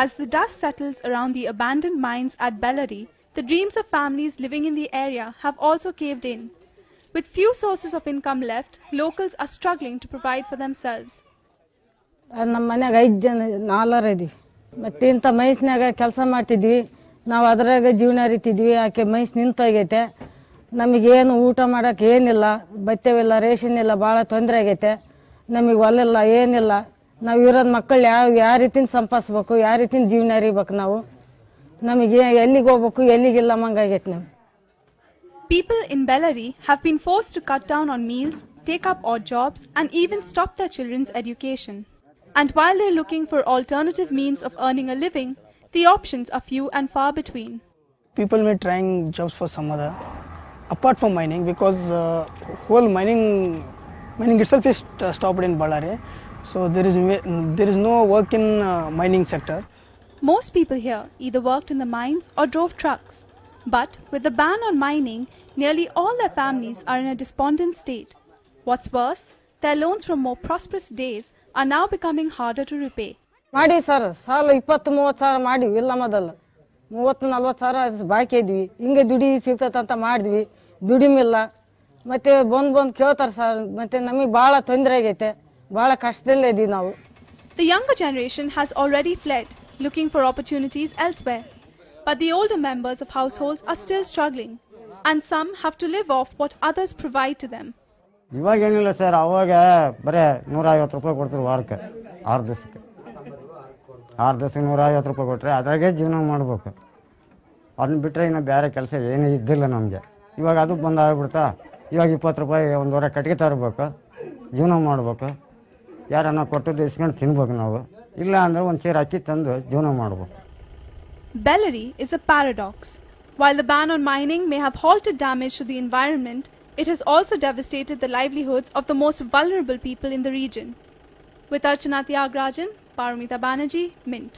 As the dust settles around the abandoned mines at Bellary, the dreams of families living in the area have also caved in. With few sources of income left, locals are struggling to provide for themselves. ನಮ್ಮ ಮನೆಯಾಗ 5 ಜನ ನಾಲ್ವರು ಇದೀವಿ. ಮತ್ತೆ ಇಂತ ಮೈಸ್ನಾಗ ಕೆಲಸ ಮಾಡ್ತಿದ್ವಿ. ನಾವು ಅದರಾಗ ಜೀವನ ರೀತಿದ್ವಿ. ಆಕೆ ಮೈಸ್ ನಿಂತೋಗೈತೆ. ನಮಗೆ ಏನು ಊಟ ಮಾಡಕ್ಕೆ ಏನಿಲ್ಲ, ಬಟ್ಟೆವಿಲ್ಲ, ರೇಷನ್ ಇಲ್ಲ, ಬಹಳ ತೊಂದರೆ ಆಗೈತೆ. ನಮಗೆ ಹೊಲಿಲ್ಲ, ಏನಿಲ್ಲ. ನಾವು ಇರೋದು ಮಕ್ಕಳು ಯಾವ ರೀತಿಯಿಂದ ಸಂಪಾದಿಸಬೇಕು, ಯಾವ ರೀತಿಯಿಂದ ಜೀವನ ರೀಬೇಕು ನಾವು. ನಮಗೆ ಎಲ್ಲಿಗೆ ಹೋಗಬೇಕು, ಎಲ್ಲಿಗಿಲ್ಲ ಮಂಗಾಗೈತೆ ನಾವು. People in Bellary have been forced to cut down on meals, take up odd jobs and even stop their children's education. And while they're looking for alternative means of earning a living, the options are few and far between. People may trying jobs for some other, apart from mining, because whole mining itself is stopped in Bellary. So there is no work in mining sector. Most people here either worked in the mines or drove trucks. But with the ban on mining, nearly all their families are in a despondent state. What's worse, their loans from more prosperous days are now becoming harder to repay. ಮಾಡಿ sir, ಸಾಲ 20-30 ಸಾವಿರ ಮಾಡಿವಿ. ಇಲ್ಲ ಮೊದಲು 30-40 ಸಾವಿರ ಬಾಕಿ ಇದ್ವಿ. ಹಿಂಗೆ ದುಡಿ ಸಿಗ್ತದಂತ ಮಾಡಿದ್ವಿ. ದುಡಿಮಿಲ್ಲ. ಮತ್ತೆ ಬಂದು ಕೇಳ್ತಾರೆ ಸರ್. ಮತ್ತೆ ನಮಗೆ ಭಾಳ ತೊಂದರೆ ಆಗೈತೆ. ಭಾಳ ಕಷ್ಟದಲ್ಲೇ ಇದೀವಿ ನಾವು. The younger generation has already fled, looking for opportunities elsewhere. But the older members of households are still struggling, and some have to live off what others provide to them. ಇವಾಗ ಏನಿಲ್ಲ ಸರ್, ಅವಾಗ ಬರೇ 150 ರೂಪಾಯಿ ಕೊಡ್ತಾರೆ ವಾರಕ್ಕೆ, 6 ದಿವಸಕ್ಕೆ 150 ರೂಪಾಯಿ ಕೊಟ್ಟರೆ ಅದ್ರಾಗೆ ಜೀವನ ಮಾಡಬೇಕು. ಅದನ್ನ ಬಿಟ್ಟರೆ ಇನ್ನು ಬೇರೆ ಕೆಲಸ ಏನೂ ಇದ್ದಿಲ್ಲ ನಮಗೆ. ಇವಾಗ ಅದು ಬಂದು ಆಗ್ಬಿಡ್ತಾ. ಇವಾಗ 20 ರೂಪಾಯಿ ಒಂದು ವಾರ ಕಟ್ಟಿಗೆ ತರಬೇಕು, ಜೀವನ ಮಾಡಬೇಕು. ಯಾರನ್ನ ಕೊಟ್ಟದ್ದು ಇಸ್ಕೊಂಡು ತಿನ್ಬೇಕು ನಾವು. ಇಲ್ಲ ಅಂದರೆ ಒಂದು ಚೀರ ಅಕ್ಕಿ ತಂದು ಜೀವನ ಮಾಡಬೇಕು. Bellary is a paradox. While the ban on mining may have halted damage to the environment, it has also devastated the livelihoods of the most vulnerable people in the region. With Archana Tyagarajan, Paramita Banerjee, Mint.